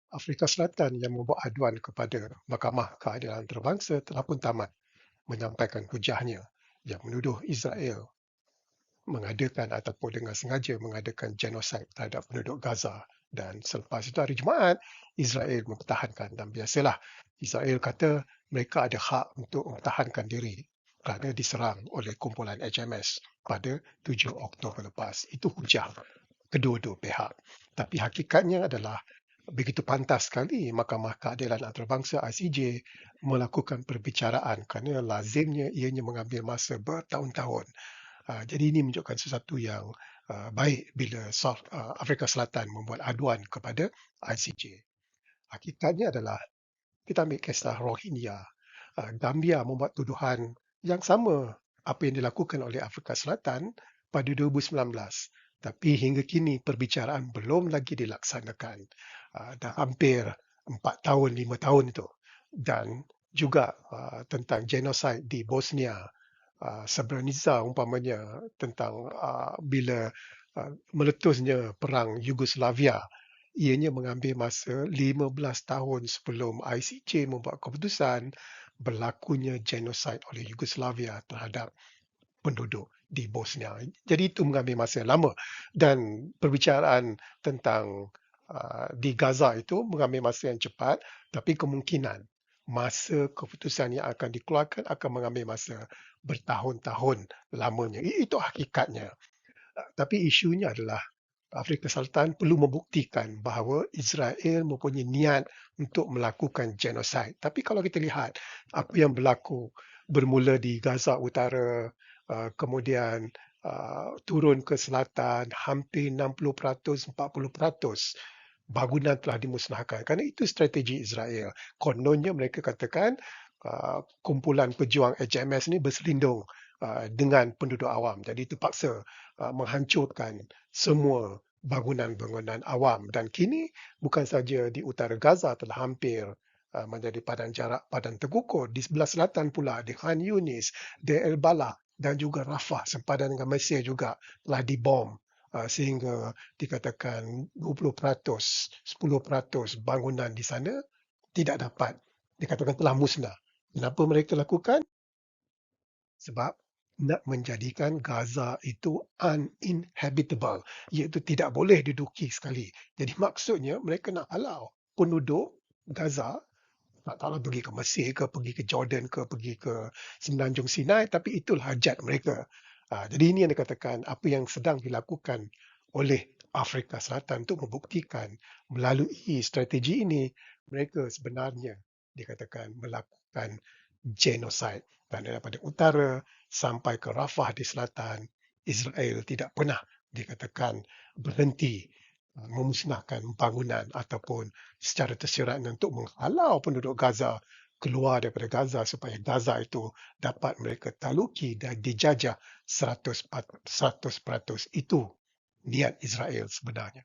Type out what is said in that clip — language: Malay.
Afrika Selatan yang membuat aduan kepada Mahkamah Keadilan Antarabangsa telah pun tamat menyampaikan hujahnya yang menuduh Israel mengadakan ataupun dengan sengaja mengadakan genosid terhadap penduduk Gaza. Dan selepas itu hari Jumaat, Israel mempertahankan. Dan biasalah, Israel kata mereka ada hak untuk mempertahankan diri kerana diserang oleh kumpulan HMS pada 7 Oktober lepas. Itu hujah kedua-dua pihak. Tapi hakikatnya adalah begitu pantas sekali Mahkamah Keadilan Antarabangsa ICJ melakukan perbicaraan kerana lazimnya ianya mengambil masa bertahun-tahun. Jadi ini menunjukkan sesuatu yang baik bila Afrika Selatan membuat aduan kepada ICJ. Hakikatnya adalah kita ambil kisah Rohingya. Gambia membuat tuduhan yang sama apa yang dilakukan oleh Afrika Selatan pada 2019. Tapi hingga kini perbicaraan belum lagi dilaksanakan. Dah hampir 4 tahun, 5 tahun itu. Dan juga tentang genosid di Bosnia, Srebrenica umpamanya tentang bila meletusnya perang Yugoslavia, ianya mengambil masa 15 tahun sebelum ICJ membuat keputusan berlakunya genosid oleh Yugoslavia terhadap penduduk di Bosnia. Jadi itu mengambil masa lama dan perbicaraan tentang di Gaza itu mengambil masa yang cepat, tapi kemungkinan masa keputusan yang akan dikeluarkan akan mengambil masa bertahun-tahun lamanya. Itu hakikatnya. Tapi isunya adalah Afrika Selatan perlu membuktikan bahawa Israel mempunyai niat untuk melakukan genosid. Tapi kalau kita lihat apa yang berlaku bermula di Gaza Utara, kemudian turun ke selatan, hampir 60%, 40% bangunan telah dimusnahkan. Kerana itu strategi Israel. Kononnya mereka katakan kumpulan pejuang HMS ini berselindung dengan penduduk awam. Jadi terpaksa menghancurkan semua bangunan-bangunan awam. Dan kini bukan saja di utara Gaza telah hampir menjadi padan terkukur. Di sebelah selatan pula di Khan Yunis, di El Bala dan juga Rafah sempadan dengan Mesir juga telah dibom sehingga dikatakan 20%, 10% bangunan di sana tidak dapat dikatakan telah musnah. Kenapa mereka lakukan? Sebab nak menjadikan Gaza itu uninhabitable, iaitu tidak boleh diduduki sekali. Jadi maksudnya mereka nak halau penduduk Gaza, tak tahulah pergi ke Mesir ke, pergi ke Jordan ke, pergi ke Semenanjung Sinai, tapi itulah hajat mereka. Jadi ini yang dikatakan apa yang sedang dilakukan oleh Afrika Selatan untuk membuktikan melalui strategi ini mereka sebenarnya dikatakan melakukan genosid. Dan daripada utara sampai ke Rafah di selatan, Israel tidak pernah dikatakan berhenti memusnahkan bangunan ataupun secara tersirat untuk menghalau penduduk Gaza keluar daripada Gaza supaya Gaza itu dapat mereka taluki dan dijajah 100%. Itu niat Israel sebenarnya.